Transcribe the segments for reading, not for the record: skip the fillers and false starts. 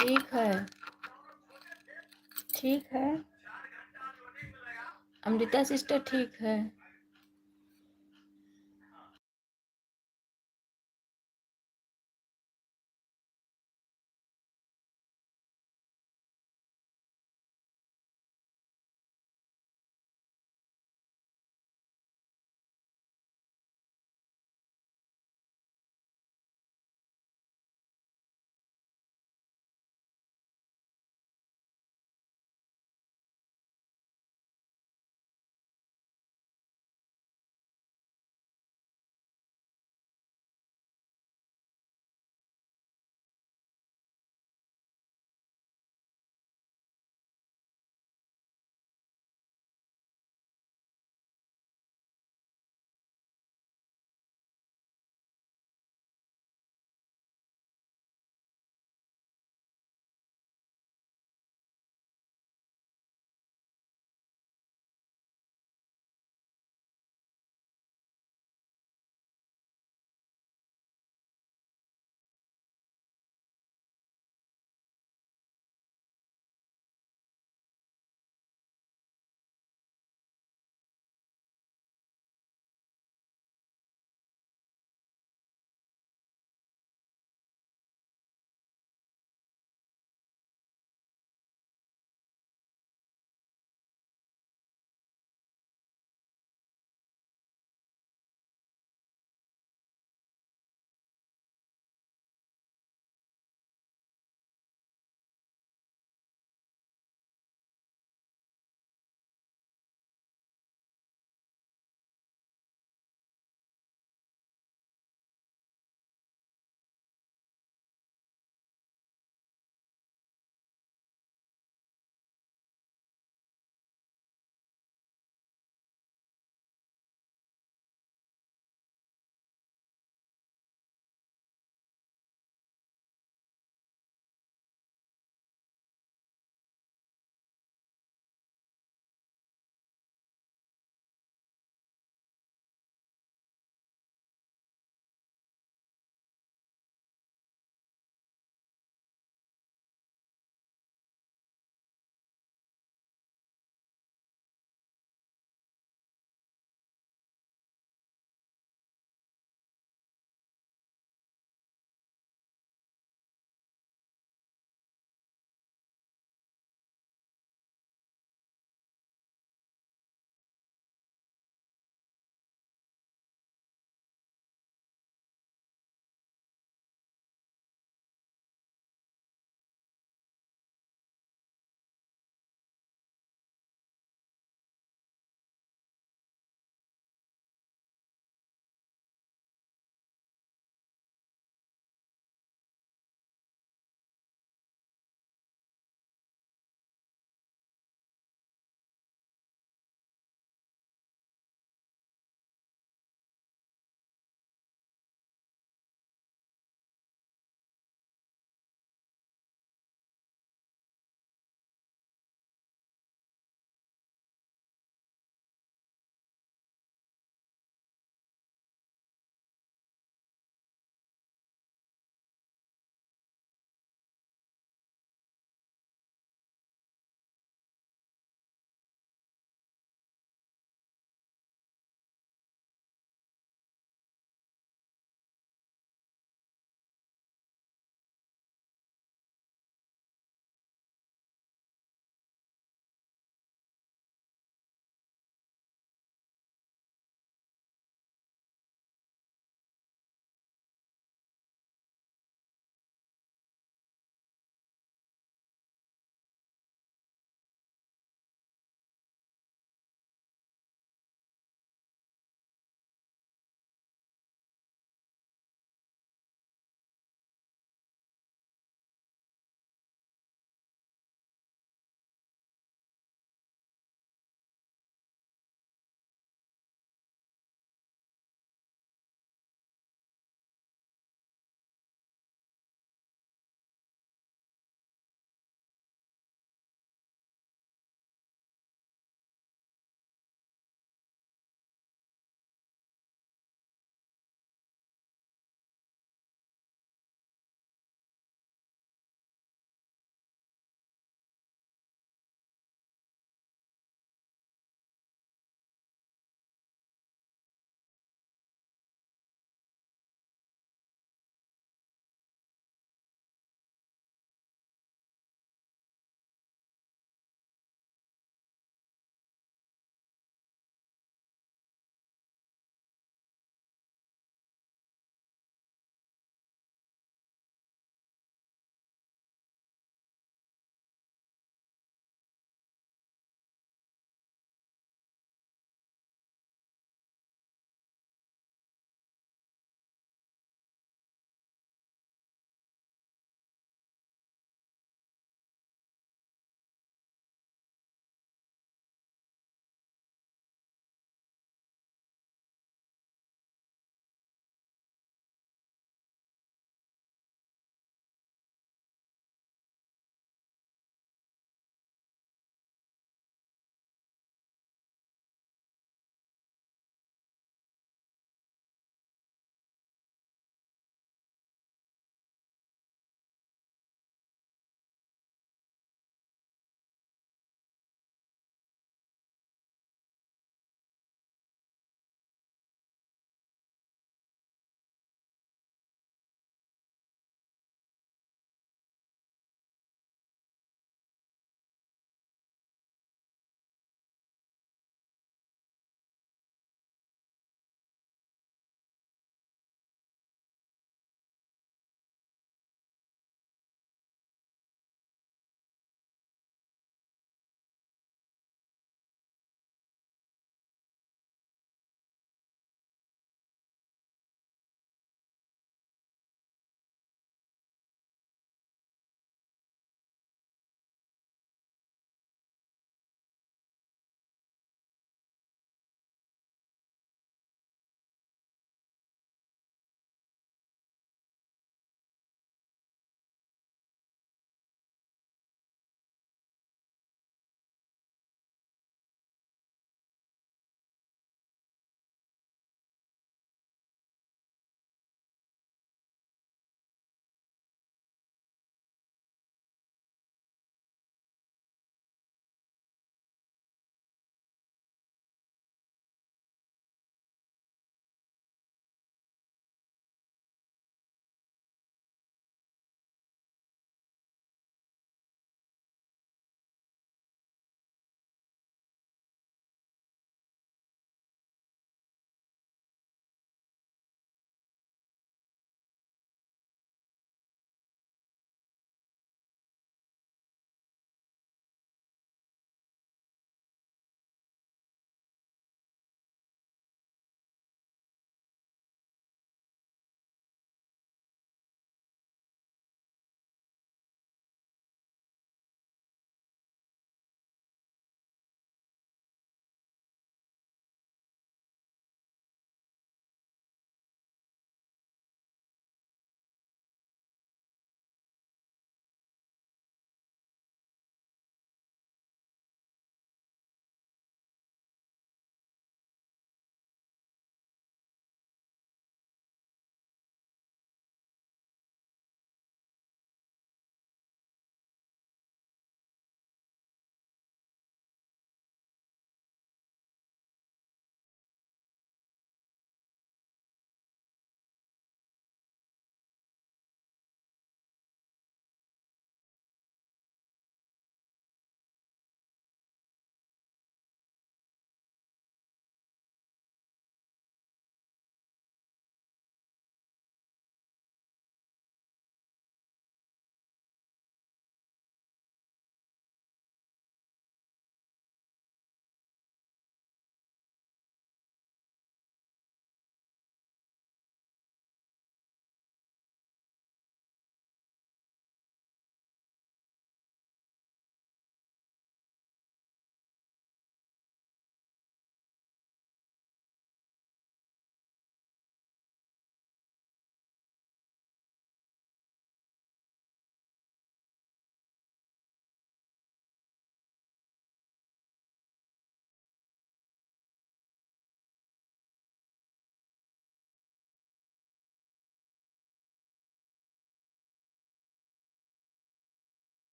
ठीक है, ठीक है। अमृता सिस्टर ठीक है।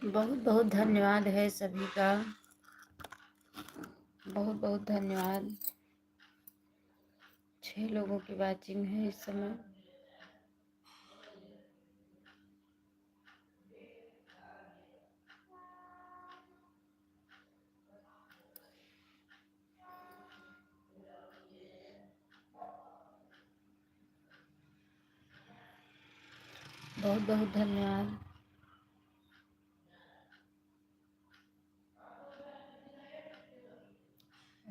बहुत बहुत धन्यवाद है सभी का। बहुत बहुत धन्यवाद। 6 लोगों की वाचिंग है इस समय। बहुत बहुत धन्यवाद।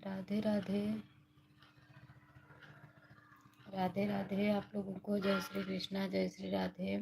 राधे राधे। राधे राधे आप लोगों को। जय श्री कृष्णा, जय श्री राधे।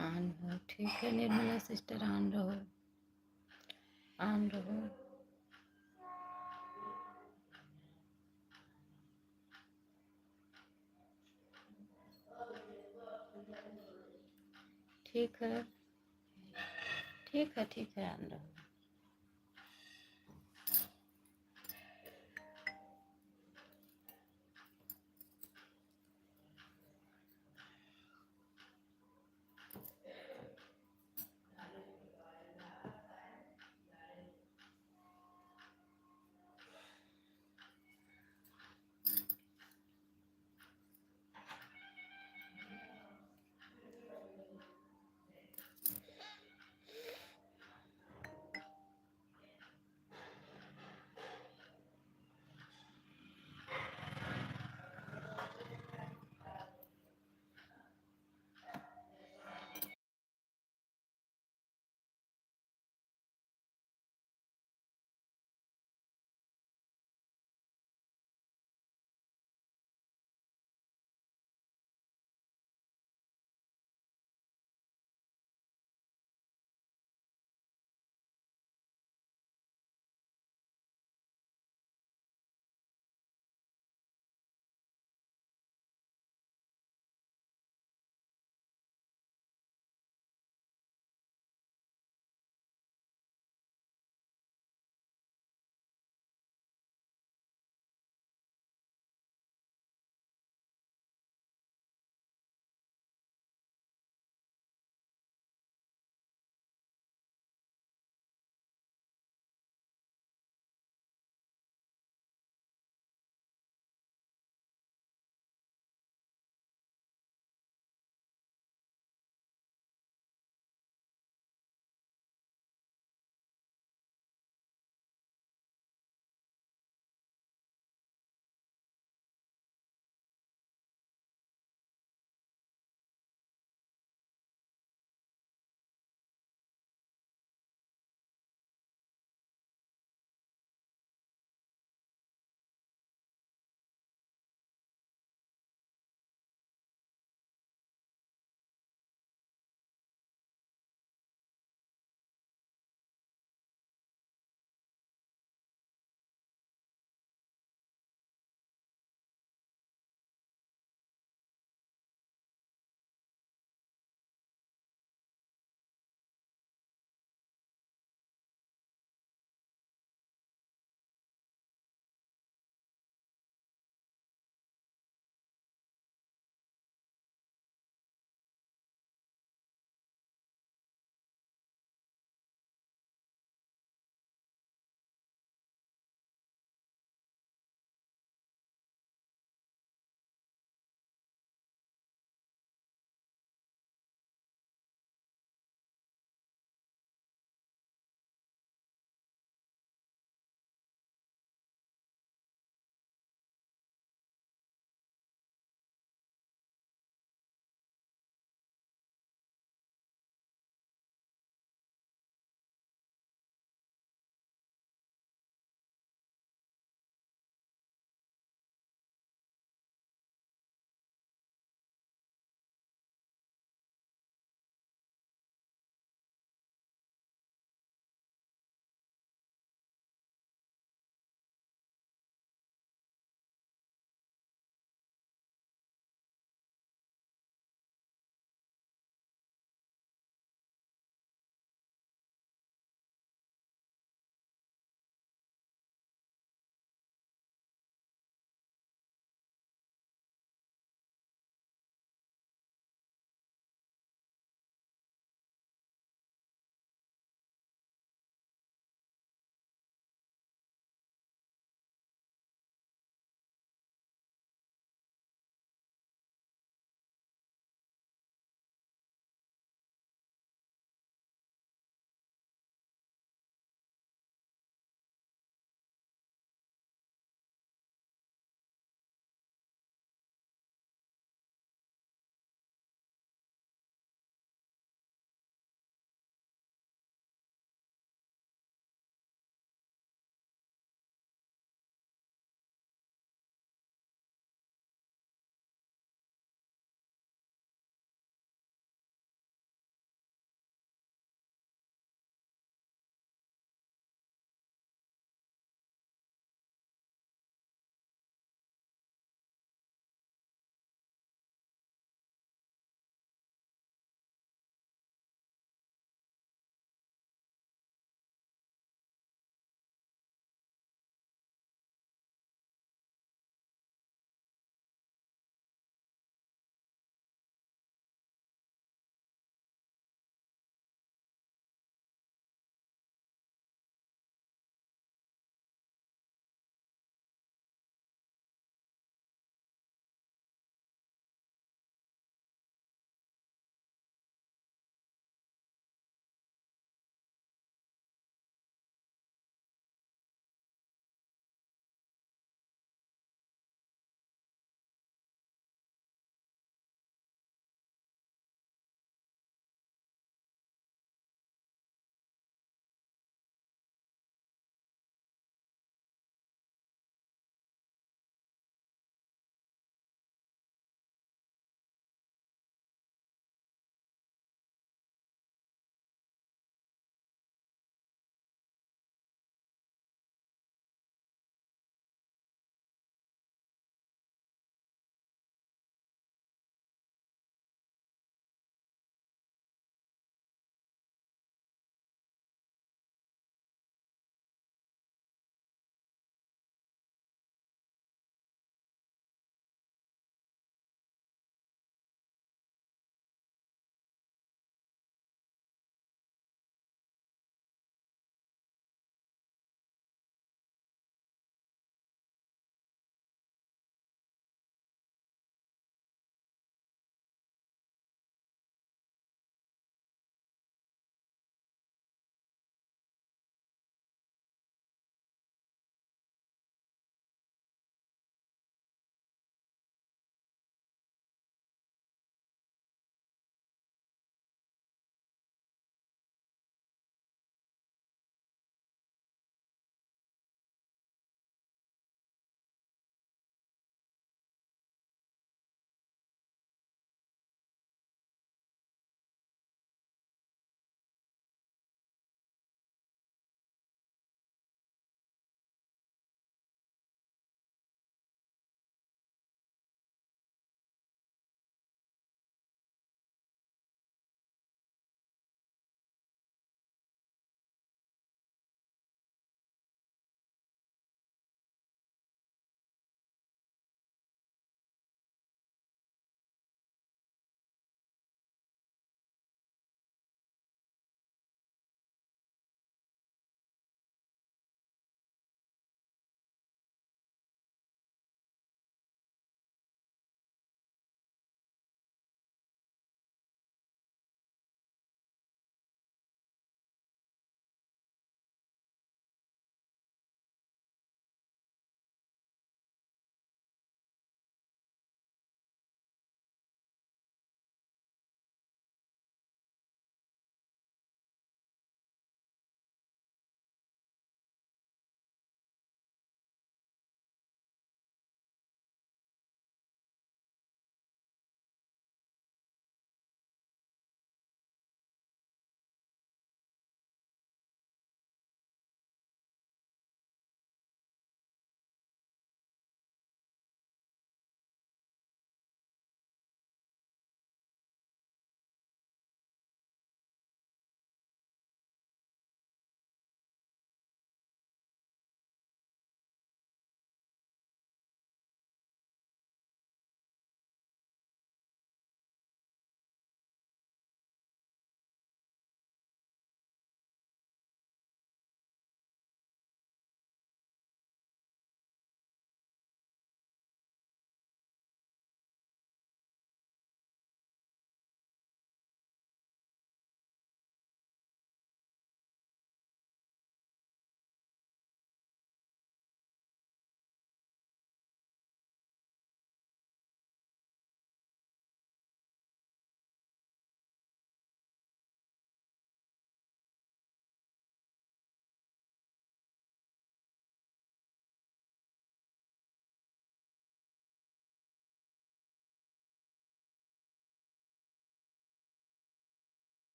ऑन हो, ठीक है निर्मला सिस्टर, ऑन रहो, ऑन रहो। ठीक है, ठीक है, ठीक है, ऑन रहो।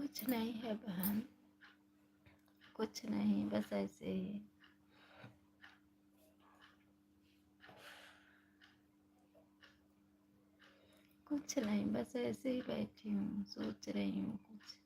कुछ नहीं है बहन, कुछ नहीं, बस ऐसे ही। कुछ नहीं, बस ऐसे ही बैठी हूँ, सोच रही हूँ कुछ।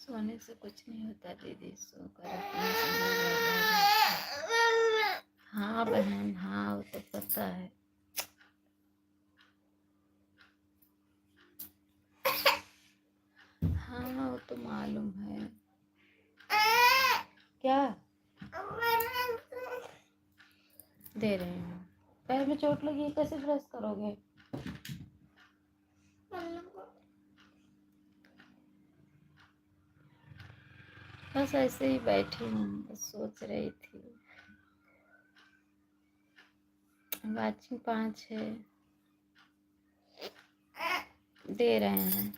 सोने से कुछ नहीं होता दीदी, सोकर अपने से हाँ बहन, हाँ वो तो पता है। हाँ वो तो मालूम है। क्या दे रहे हैं? पैर में चोट लगी, कैसे ब्रश करोगे? बस ऐसे ही बैठी हूँ, बस सोच रही थी। वाचिंग 5 है, दे रहे हैं।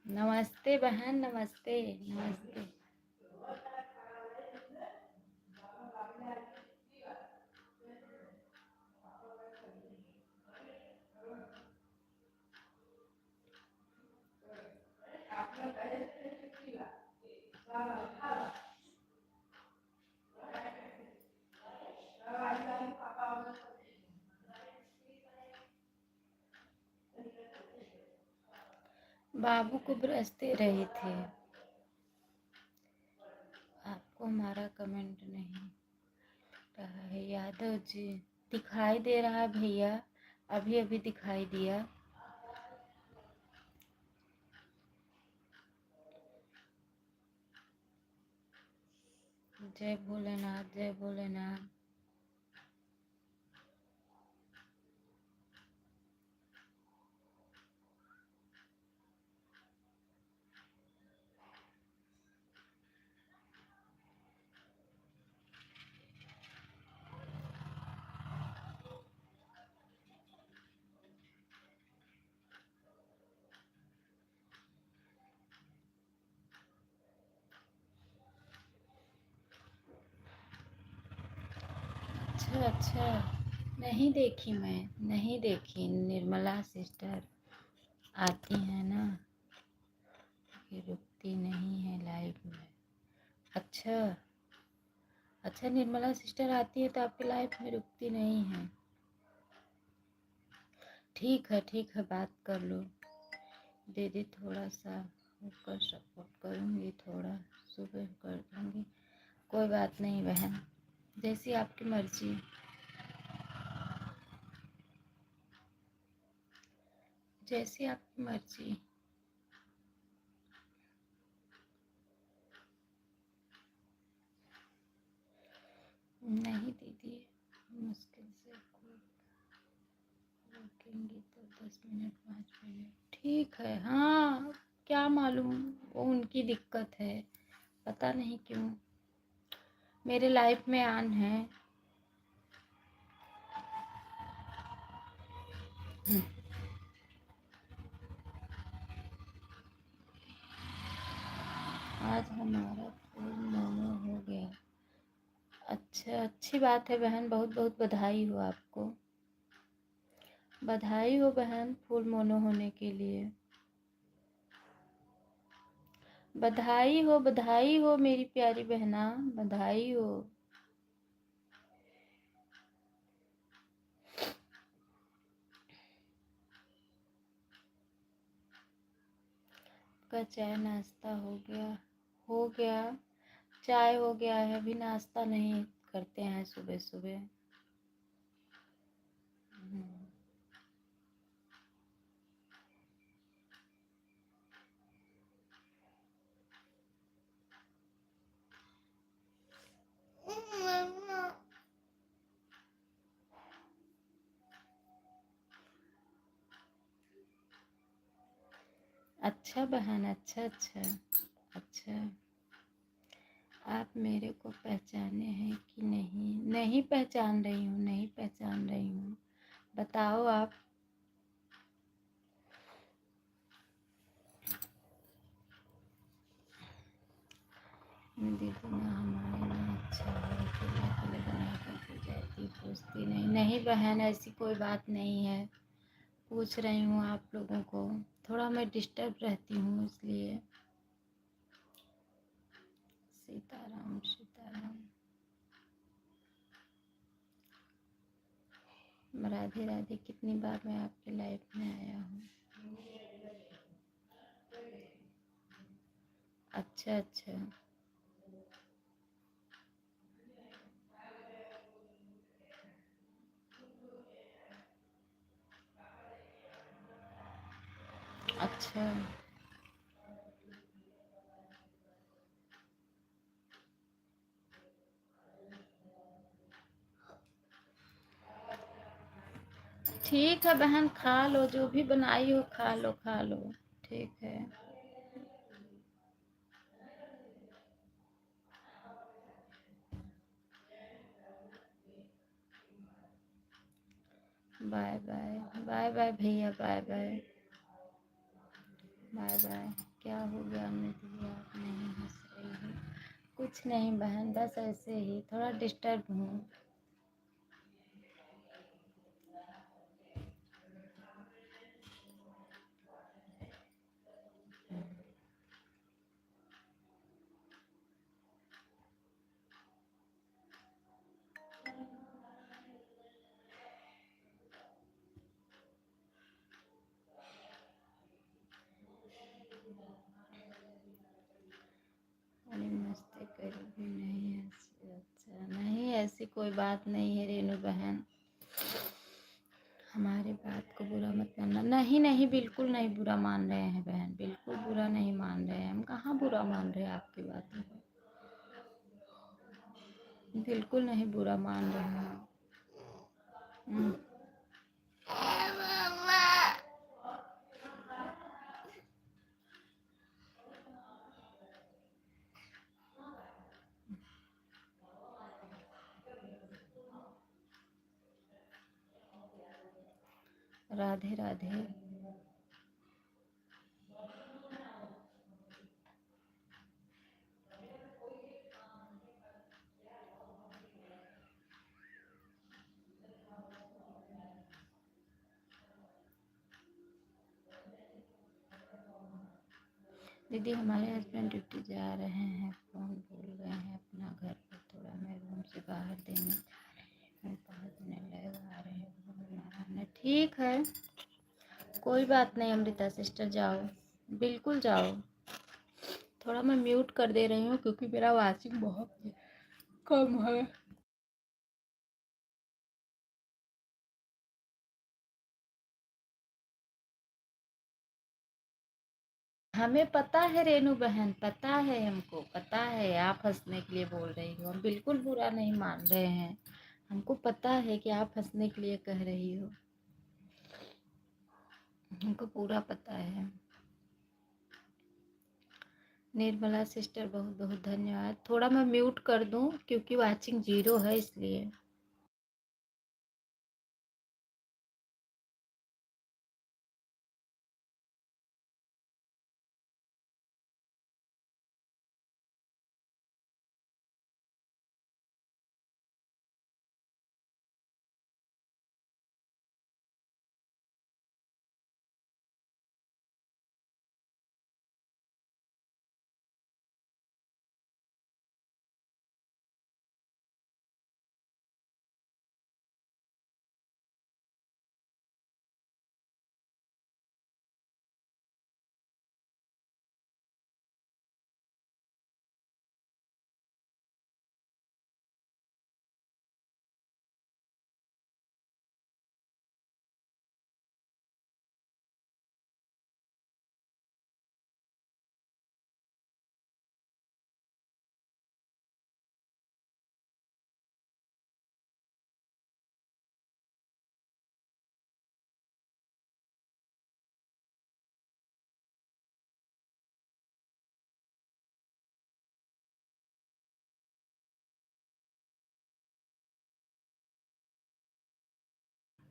नमस्ते बहन, नमस्ते नमस्ते। बाबू को ब्रश दे रही थी। आपको हमारा कमेंट नहीं रहा है यादव जी? दिखाई दे रहा है भैया, अभी अभी दिखाई दिया। जय भोलेनाथ, जय भोलेनाथ। अच्छा अच्छा, नहीं देखी, मैं नहीं देखी। निर्मला सिस्टर आती है ना, ये रुकती नहीं है लाइव में। अच्छा अच्छा, निर्मला सिस्टर आती है तो आपके लाइफ में रुकती नहीं है। ठीक है, बात कर लो दीदी, थोड़ा सा होकर सपोर्ट करूँगी, थोड़ा सुबह कर दूँगी। कोई बात नहीं बहन, जैसी आपकी मर्जी, जैसी आपकी मर्जी। नहीं दीदी, मुश्किल से रुकेंगी तो 10 मिनट 5 मिनट ठीक है। हाँ, क्या मालूम, वो उनकी दिक्कत है, पता नहीं क्यों। मेरे लाइफ में आन है। आज हमारा फूल मोमो हो गया। अच्छा, अच्छी बात है बहन, बहुत बहुत बधाई हो आपको। बधाई हो बहन, फूल मोनो होने के लिए। बधाई हो मेरी प्यारी बहना, बधाई हो। का चाय नाश्ता हो गया? हो गया, चाय हो गया है, अभी नाश्ता नहीं करते हैं सुबह सुबह। अच्छा बहन, अच्छा अच्छा अच्छा। आप मेरे को पहचाने हैं कि नहीं? नहीं पहचान रही हूँ, नहीं पहचान रही हूँ, बताओ आप। दीदी ना हमारे में अच्छा है, अकेले अकेले बना करके जाती, पूछती नहीं। नहीं बहन, ऐसी कोई बात नहीं है, पूछ रही हूँ आप लोगों को, थोड़ा मैं डिस्टर्ब रहती हूँ इसलिए। सीताराम सीताराम। राधे राधे। कितनी बार मैं आपकी लाइफ में आया हूँ? अच्छा अच्छा अच्छा। ठीक है बहन, खा लो, जो भी बनाई हो खा लो खा लो, ठीक है। बाय बाय, बाय बाय भैया, बाय बाय, बाय बाय। क्या हो गया निधि, आप नहीं हंस रही हो? कुछ नहीं बहन, बस ऐसे ही थोड़ा डिस्टर्ब हूँ। अरे मस्ती करी भी नहीं ऐसी। अच्छा, नहीं ऐसी कोई बात नहीं है रेनू बहन, हमारी बात को बुरा मत मानना। नहीं नहीं, बिल्कुल नहीं बुरा मान रहे हैं बहन, बिल्कुल बुरा नहीं मान रहे हैं, हम कहाँ बुरा मान रहे हैं आपकी बातों को, बिल्कुल नहीं बुरा मान रहे हैं। हम्म। राधे राधे। दीदी हमारे हस्बैंड ड्यूटी जा रहे हैं, फ़ोन भूल गए हैं अपना घर पर, थोड़ा मैं रूम से बाहर देने जा रही हूँ, 5 मिनट लगेगा, आ रहे हैं फोन मारने। ठीक है, कोई बात नहीं अमृता सिस्टर, जाओ, बिल्कुल जाओ। थोड़ा मैं म्यूट कर दे रही हूँ क्योंकि मेरा वाचिंग बहुत कम है। हमें पता है रेनू बहन, पता है, हमको पता है आप हंसने के लिए बोल रही हो, हम बिल्कुल बुरा नहीं मान रहे हैं। हमको पता है कि आप हंसने के लिए कह रही हो, हमको पूरा पता है। निर्मला सिस्टर बहुत बहुत धन्यवाद। थोड़ा मैं म्यूट कर दूं क्योंकि वाचिंग 0 है इसलिए।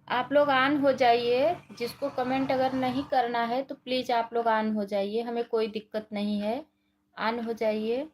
आप लोग ऑन हो जाइए, जिसको कमेंट अगर नहीं करना है तो प्लीज आप लोग ऑन हो जाइए, हमें कोई दिक्कत नहीं है, ऑन हो जाइए।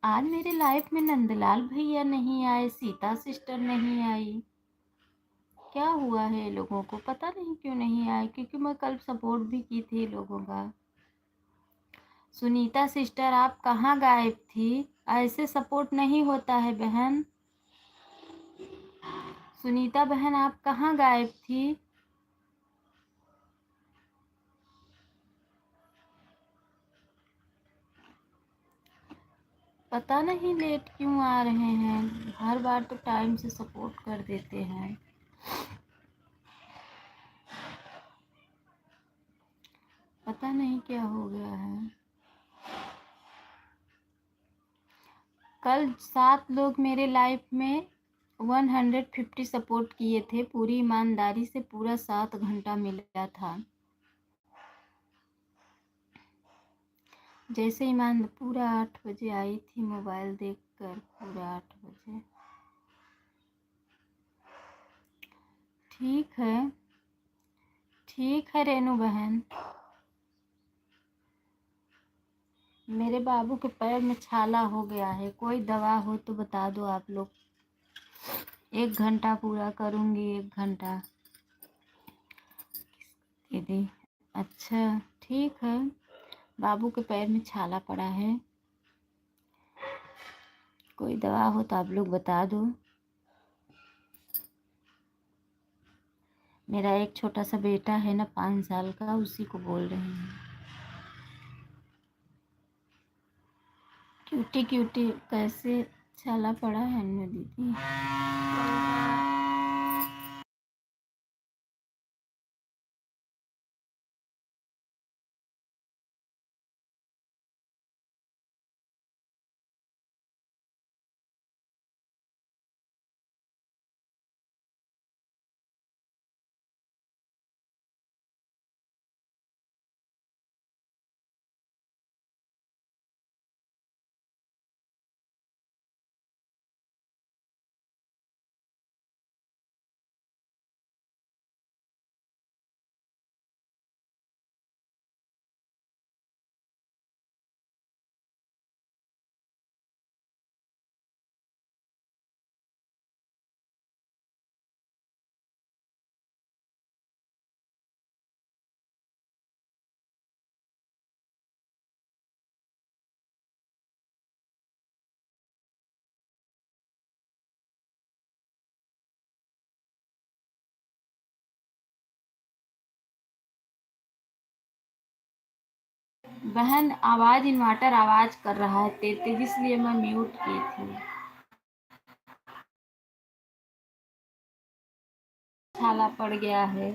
आज मेरे लाइफ में नंदलाल भैया नहीं आए, सीता सिस्टर नहीं आई, क्या हुआ है लोगों को, पता नहीं क्यों नहीं आए, क्योंकि मैं कल सपोर्ट भी की थी लोगों का। सुनीता सिस्टर आप कहाँ गायब थी? ऐसे सपोर्ट नहीं होता है बहन। सुनीता बहन आप कहाँ गायब थी? पता नहीं लेट क्यों आ रहे हैं, हर बार तो टाइम से सपोर्ट कर देते हैं। पता नहीं क्या हो गया है। कल 7 लोग मेरे लाइफ में 150 सपोर्ट किए थे, पूरी ईमानदारी से पूरा 7 घंटा मिला था। जैसे ईमान पूरा 8 बजे आई थी मोबाइल देखकर, पूरा 8 बजे। ठीक है, ठीक है रेनू बहन। मेरे बाबू के पैर में छाला हो गया है, कोई दवा हो तो बता दो आप लोग। 1 घंटा पूरा करूँगी, 1 घंटा दीदी। अच्छा ठीक है, बाबू के पैर में छाला पड़ा है, कोई दवा हो तो आप लोग बता दो। मेरा एक छोटा सा बेटा है ना 5 साल का, उसी को बोल रही हूँ। क्यूटी क्यूटी कैसे छाला पड़ा है ना दीदी? बहन आवाज इन्वर्टर आवाज कर रहा है तेज तेज, इसलिए मैं म्यूट की थी। छाला पड़ गया है।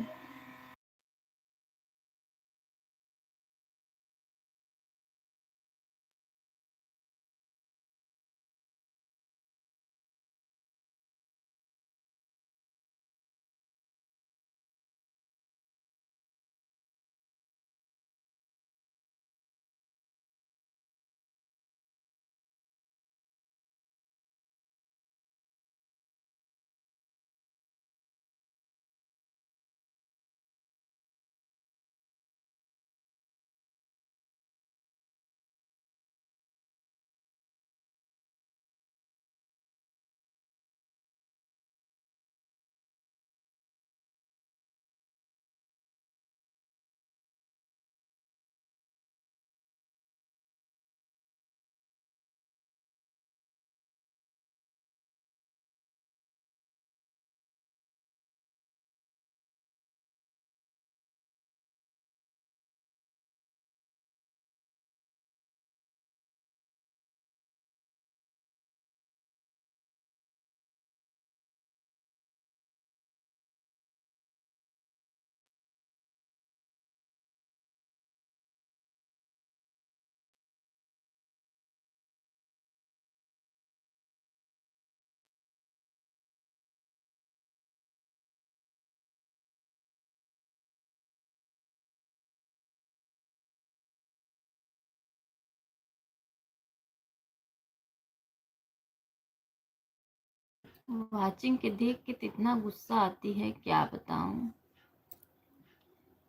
वाचिंग के देख के इतना गुस्सा आती है, क्या बताऊं।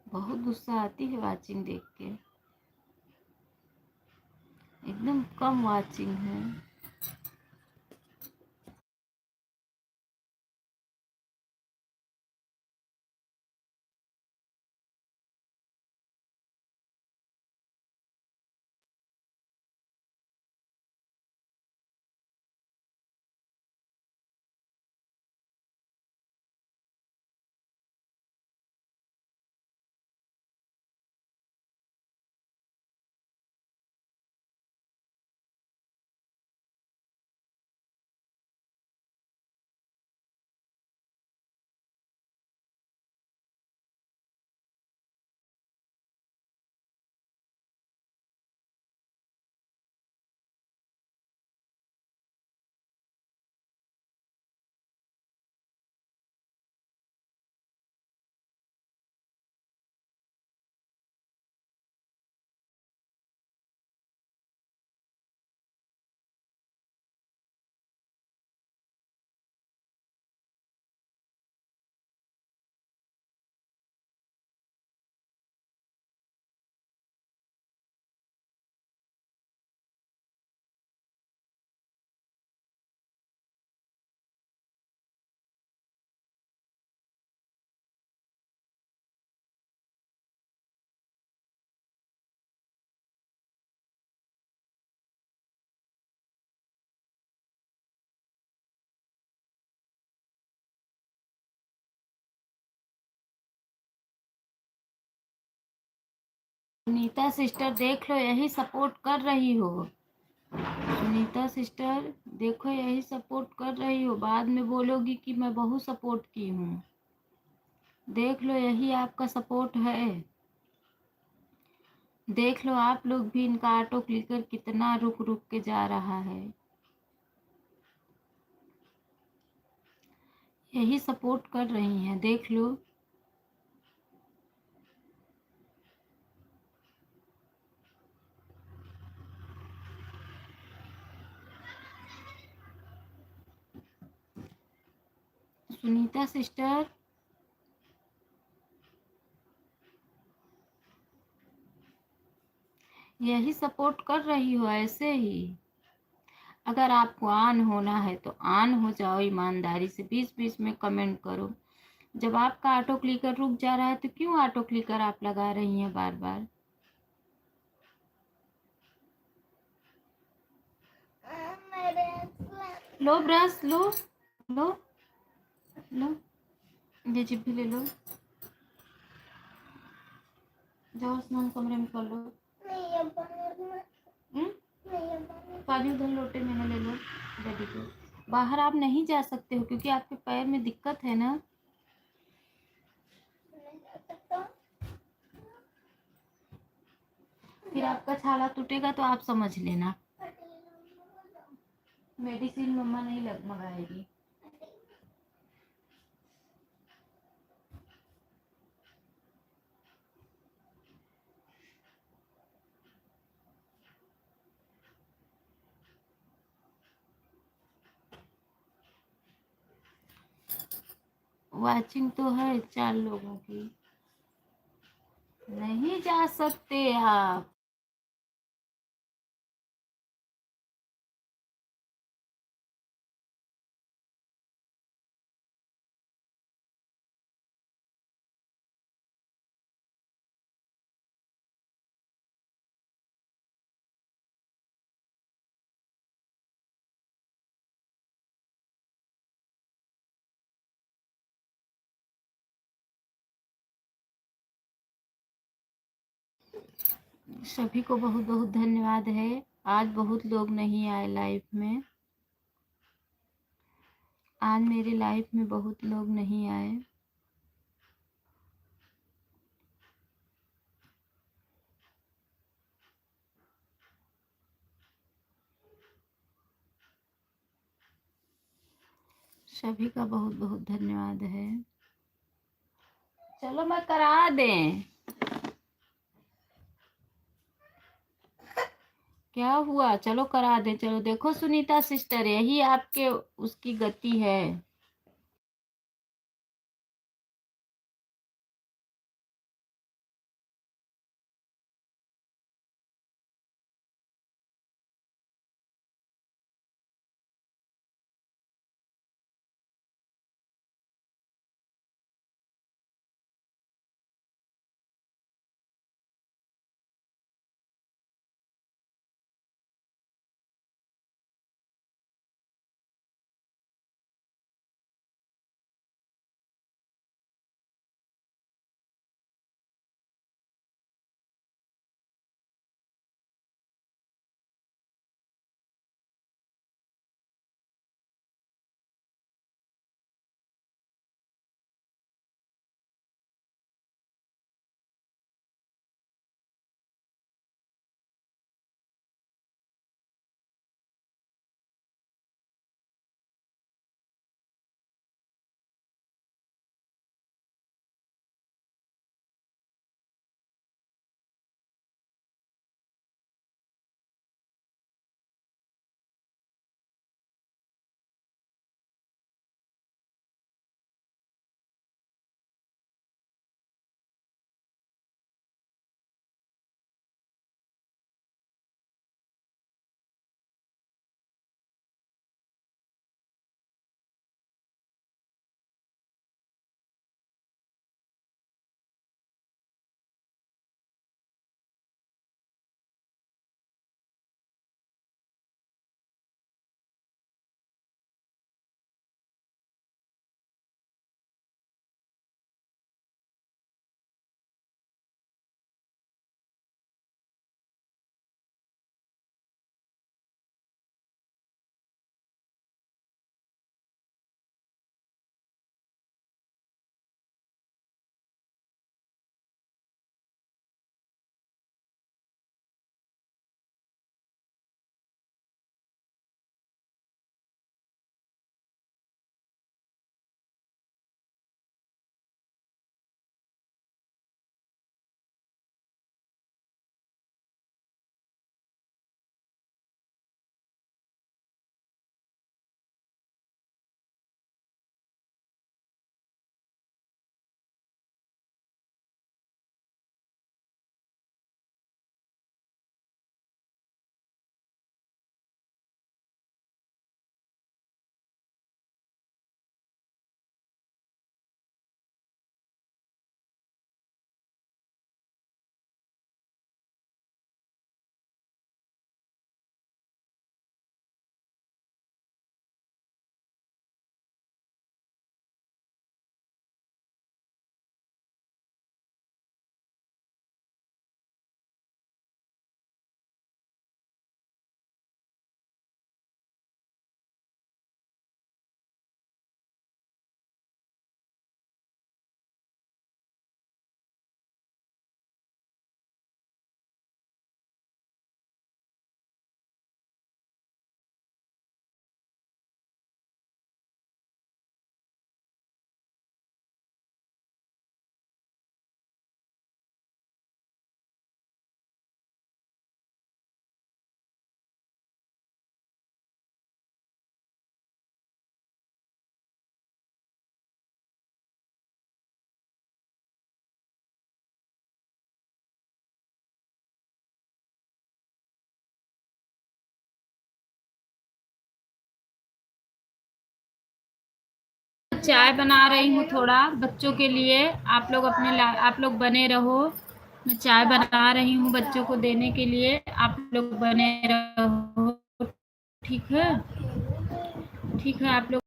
बहुत गुस्सा आती है वाचिंग देख के, एकदम कम वाचिंग है। सुनीता सिस्टर देख लो, यही सपोर्ट कर रही हो। सुनीता सिस्टर देखो, यही सपोर्ट कर रही हो, बाद में बोलोगी कि मैं बहुत सपोर्ट की हूँ। देख लो, यही आपका सपोर्ट है। देख लो आप लोग भी, इनका ऑटो क्लिकर कितना रुक रुक के जा रहा है। यही सपोर्ट कर रही हैं, देख लो। सुनीता सिस्टर यही सपोर्ट कर रही हो, ऐसे ही। अगर आपको ऑन होना है तो ऑन हो जाओ, ईमानदारी से। बीच बीच में कमेंट करो। जब आपका ऑटो क्लिकर रुक जा रहा है तो क्यों ऑटो क्लिकर आप लगा रही हैं बार बार? लो ब्रश, लो लो लो, ये जिप भी ले लो। जाओ स्नान कमरे में कर लो। पानी उधर लोटे में ना ले लो डैडी को। बाहर आप नहीं जा सकते हो क्योंकि आपके पैर में दिक्कत है ना। फिर आपका छाला टूटेगा तो आप समझ लेना। मेडिसिन मम्मा नहीं लग मंगाएगी। वाचिंग तो है 4 लोगों की। नहीं जा सकते आप। सभी को बहुत बहुत धन्यवाद है। आज बहुत लोग नहीं आए लाइव में। आज मेरे लाइव में बहुत लोग नहीं आए। सभी का बहुत बहुत धन्यवाद है। चलो मैं करा दें। क्या हुआ? चलो करा दे। चलो देखो सुनीता सिस्टर, यही आपके उसकी गति है। चाय बना रही हूँ थोड़ा बच्चों के लिए। आप लोग बने रहो। मैं चाय बना रही हूँ बच्चों को देने के लिए। आप लोग बने रहो। ठीक है? ठीक है आप लोग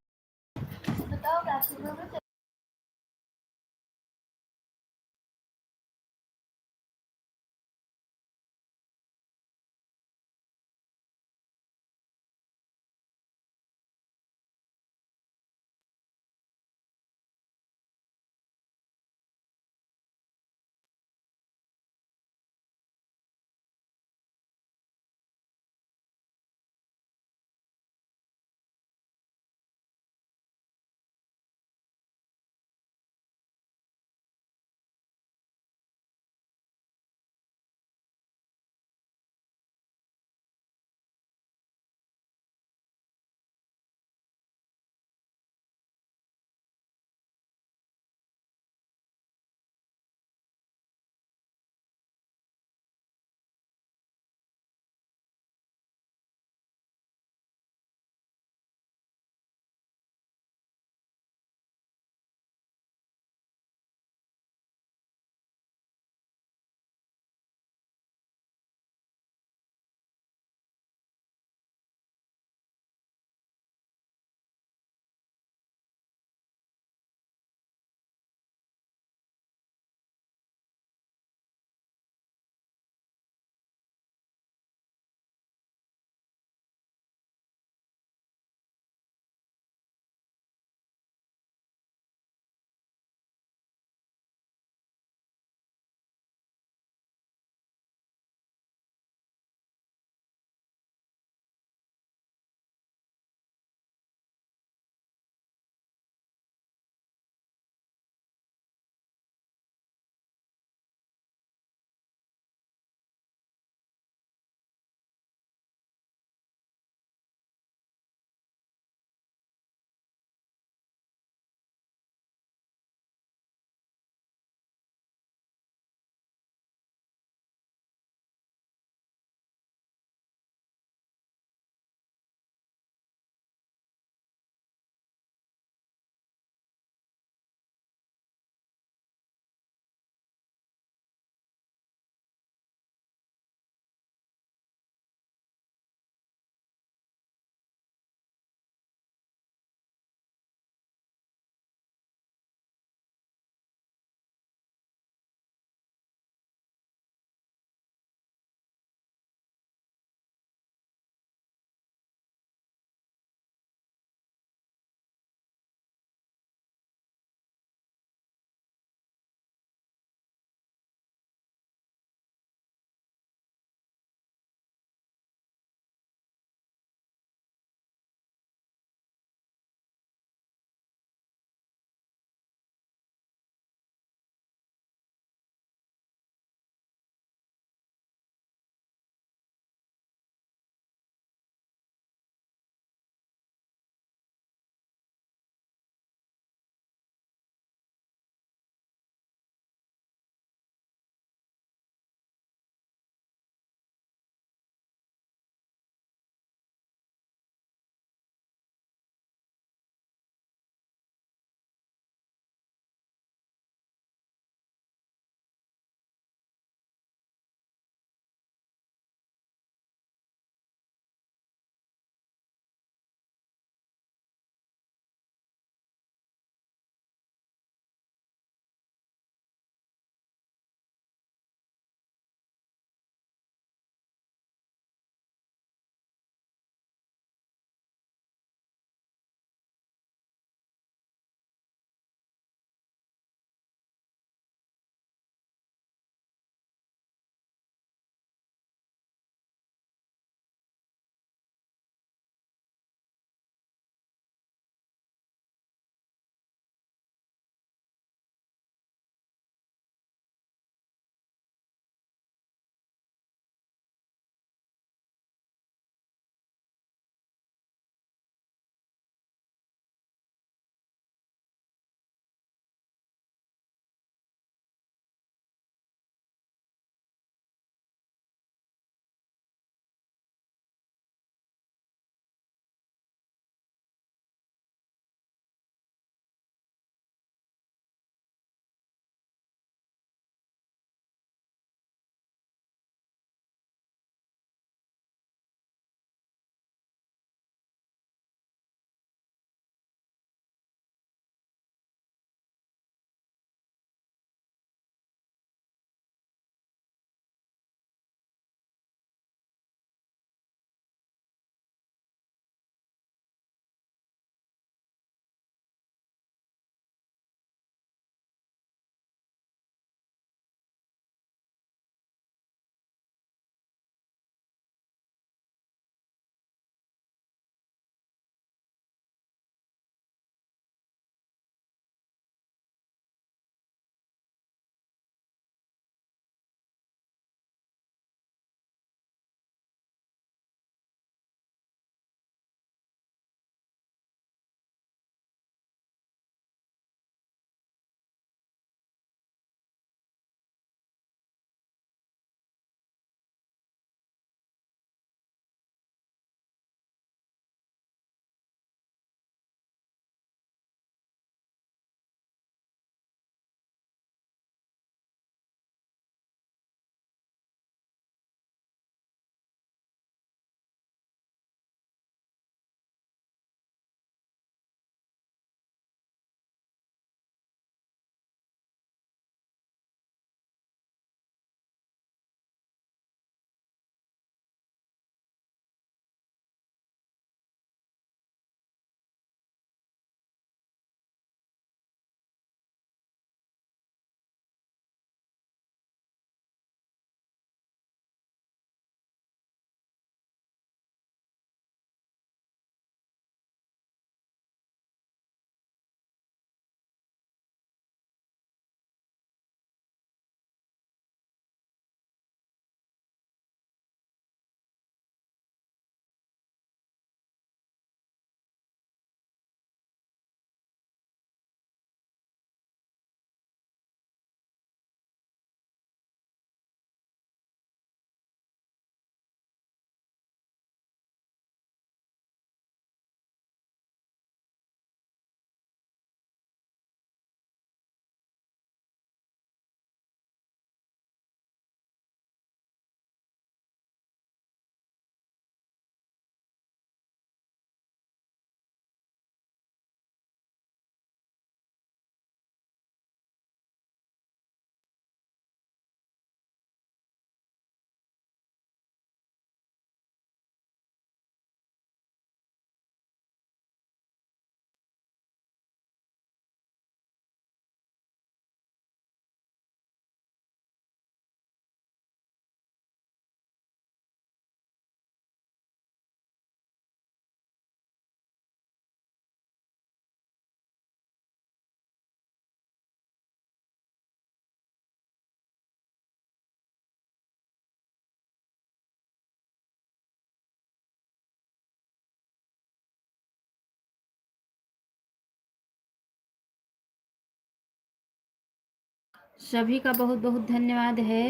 सभी का बहुत बहुत धन्यवाद है,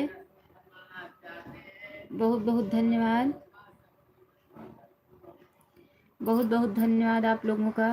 बहुत बहुत धन्यवाद, बहुत बहुत धन्यवाद आप लोगों का।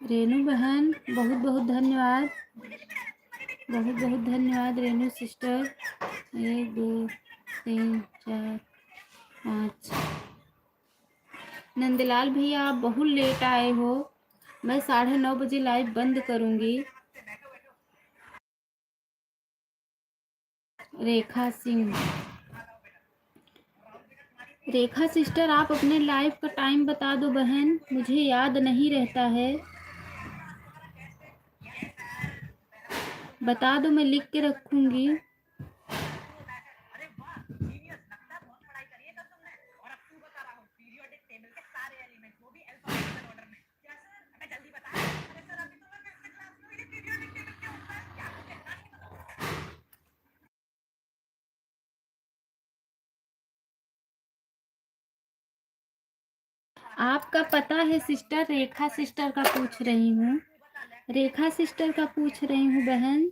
रेनू बहन बहुत बहुत धन्यवाद, बहुत बहुत धन्यवाद रेनू सिस्टर। 1 2 3 4 5। नंदलाल भैया आप बहुत लेट आए हो, मैं 9:30 बजे लाइव बंद करूंगी। रेखा सिंह, रेखा सिस्टर आप अपने लाइव का टाइम बता दो बहन, मुझे याद नहीं रहता है। बता दो, मैं लिख के रखूंगी। आपका पता है सिस्टर, रेखा सिस्टर का पूछ रही हूँ, रेखा सिस्टर का पूछ रही हूँ बहन।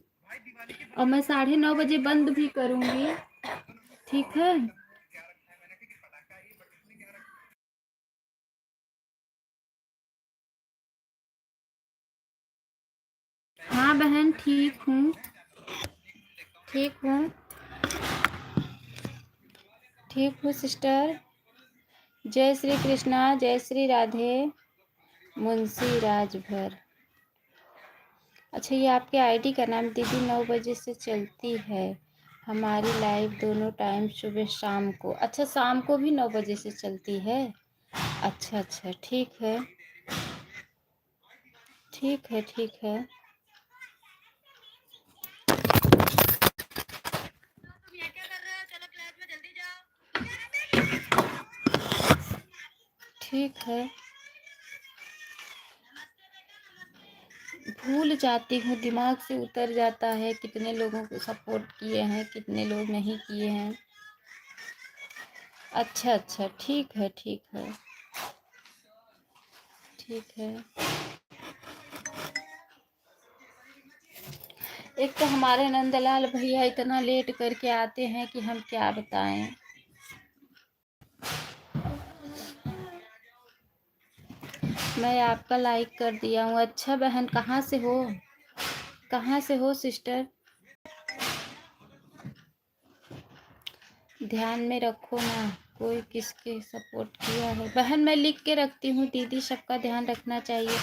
और मैं 9:30 बजे बंद भी करूंगी, ठीक है। हाँ बहन ठीक हूँ, ठीक हूँ, ठीक हूँ सिस्टर। जय श्री कृष्णा, जय श्री राधे, मुंशी राजभर। अच्छा, ये आपके आईडी का नाम दीदी 9 बजे से चलती है हमारी लाइव, दोनों टाइम सुबह शाम को। अच्छा, शाम को भी 9 बजे से चलती है। अच्छा अच्छा, ठीक है, ठीक है, ठीक है। ठीक है, भूल जाती हूँ, दिमाग से उतर जाता है कितने लोगों को सपोर्ट किए हैं, कितने लोग नहीं किए हैं। अच्छा अच्छा, ठीक है, ठीक है, ठीक है। एक तो हमारे नंदलाल भैया इतना लेट करके आते हैं कि हम क्या बताएं। मैं आपका लाइक कर दिया हूँ। अच्छा बहन, कहाँ से हो, कहाँ से हो सिस्टर? ध्यान में रखो ना, कोई किसके सपोर्ट किया है। बहन मैं लिख के रखती हूँ, दीदी सबका ध्यान रखना चाहिए।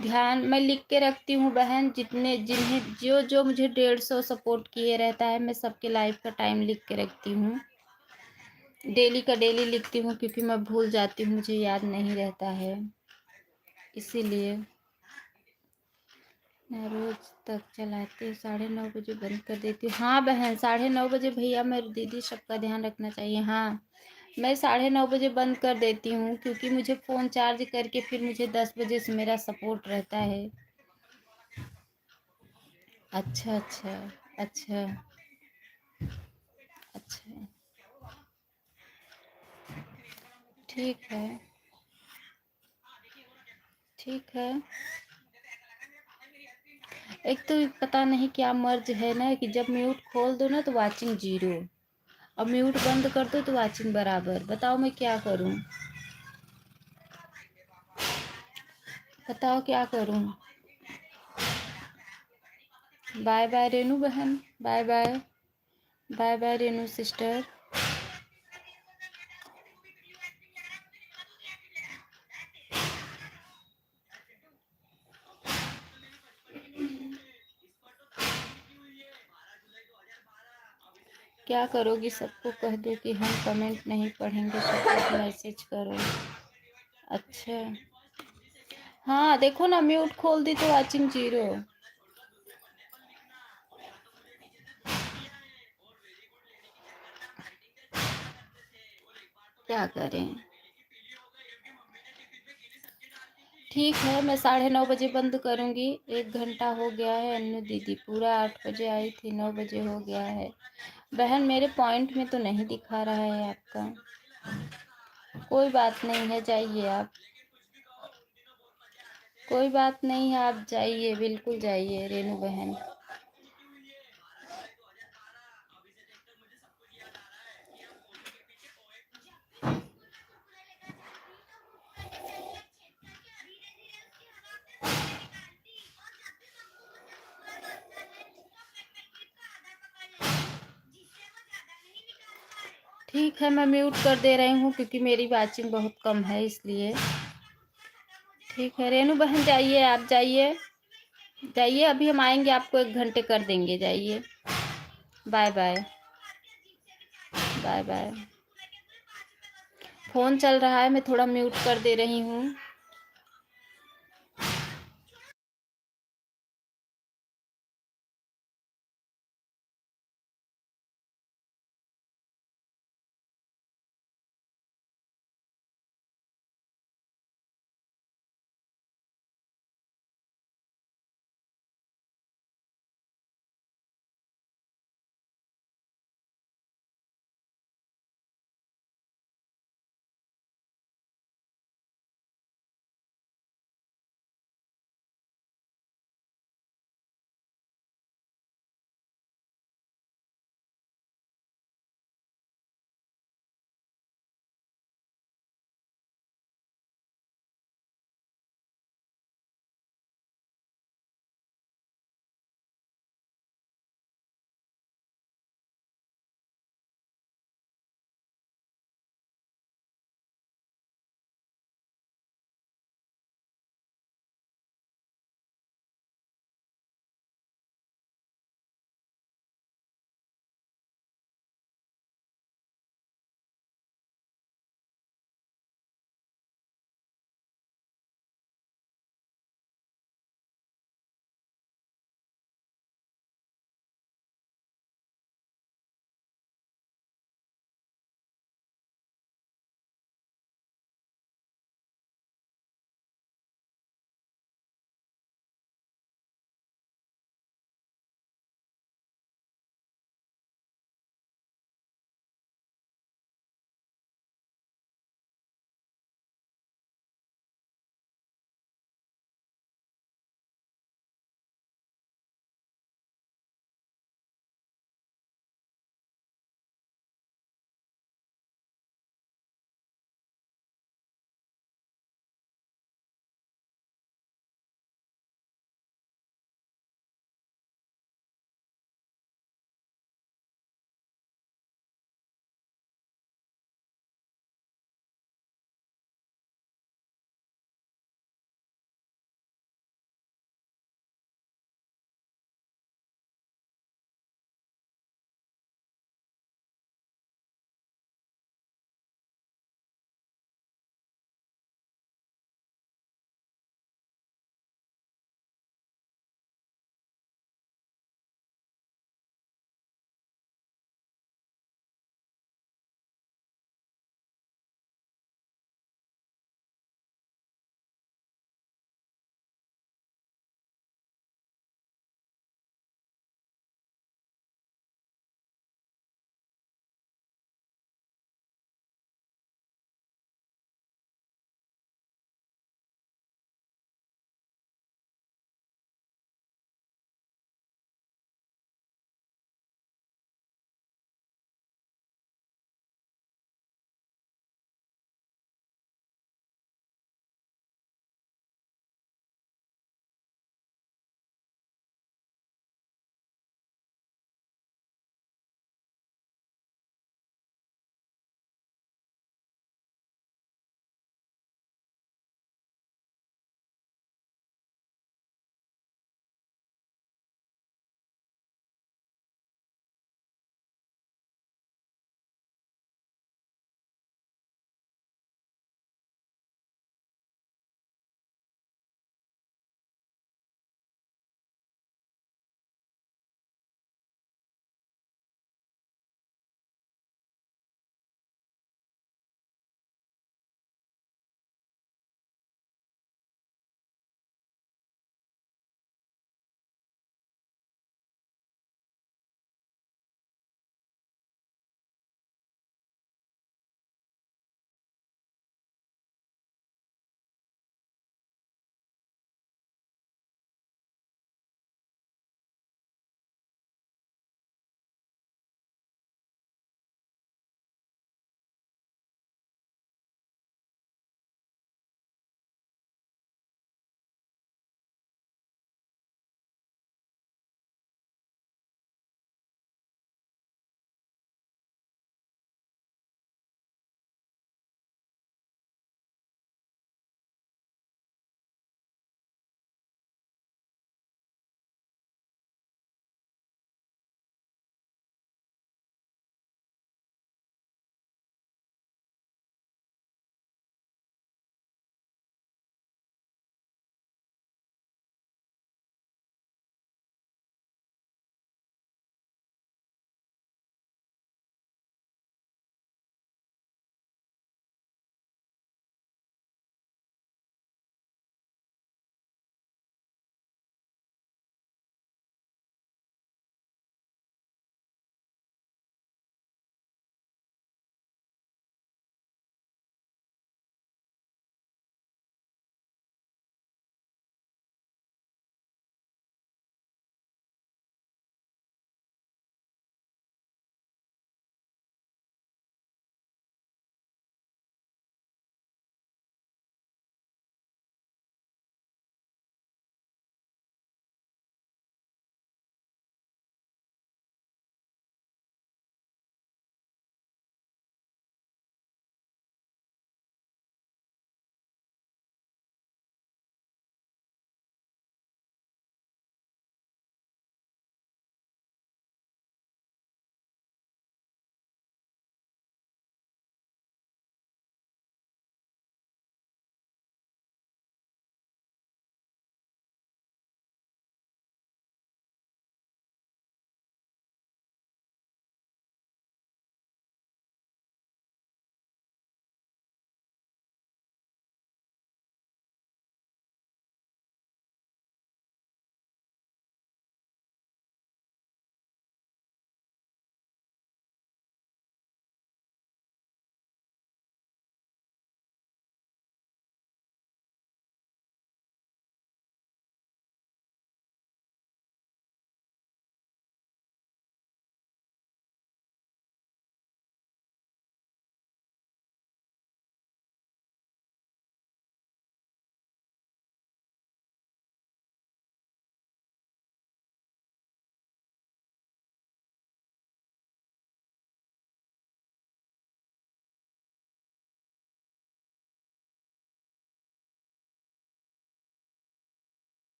ध्यान मैं लिख के रखती हूँ बहन, जितने जिन्हें जो जो मुझे 150 सपोर्ट किए रहता है, मैं सबके लाइव का टाइम लिख के रखती हूँ। डेली का डेली लिखती हूँ, क्योंकि मैं भूल जाती हूँ, मुझे याद नहीं रहता है, इसीलिए मैं रोज तक चलाती हूँ। 9:30 बजे बंद कर देती हूँ। हाँ बहन, 9:30 बजे भैया, मेरी दीदी सबका ध्यान रखना चाहिए। हाँ, मैं 9:30 बजे बंद कर देती हूँ, क्योंकि मुझे फ़ोन चार्ज करके फिर मुझे 10 बजे से मेरा सपोर्ट रहता है। अच्छा अच्छा, अच्छा अच्छा, ठीक है, ठीक है। एक तो पता नहीं क्या मर्ज है ना, कि जब म्यूट खोल दो ना तो वाचिंग 0, और म्यूट बंद कर दो तो वाचिंग बराबर। बताओ मैं क्या करूं, बताओ क्या करूं। बाय बाय रेनू बहन, bye bye, bye bye Renu sister. क्या करोगी, सबको कह दो कि हम कमेंट नहीं पढ़ेंगे, सबको मैसेज करो। अच्छा, हाँ देखो ना, म्यूट खोल दी तो वाचिंग 0। क्या करें। ठीक है, मैं 9:30 बजे बंद करूंगी। 1 घंटा हो गया है। अन्नू दीदी पूरा 8 बजे आई थी, 9 बजे हो गया है। बहन मेरे पॉइंट में तो नहीं दिखा रहा है आपका। कोई बात नहीं है, जाइए आप, कोई बात नहीं है, आप जाइए, बिल्कुल जाइए रेनू बहन। ठीक है, मैं म्यूट कर दे रही हूँ क्योंकि मेरी वाचिंग बहुत कम है इसलिए। ठीक है रेनू बहन, जाइए, आप जाइए, जाइए, अभी हम आएंगे, आपको 1 घंटे कर देंगे, जाइए। Bye bye, bye bye. Phone चल रहा है, मैं थोड़ा म्यूट कर दे रही हूँ।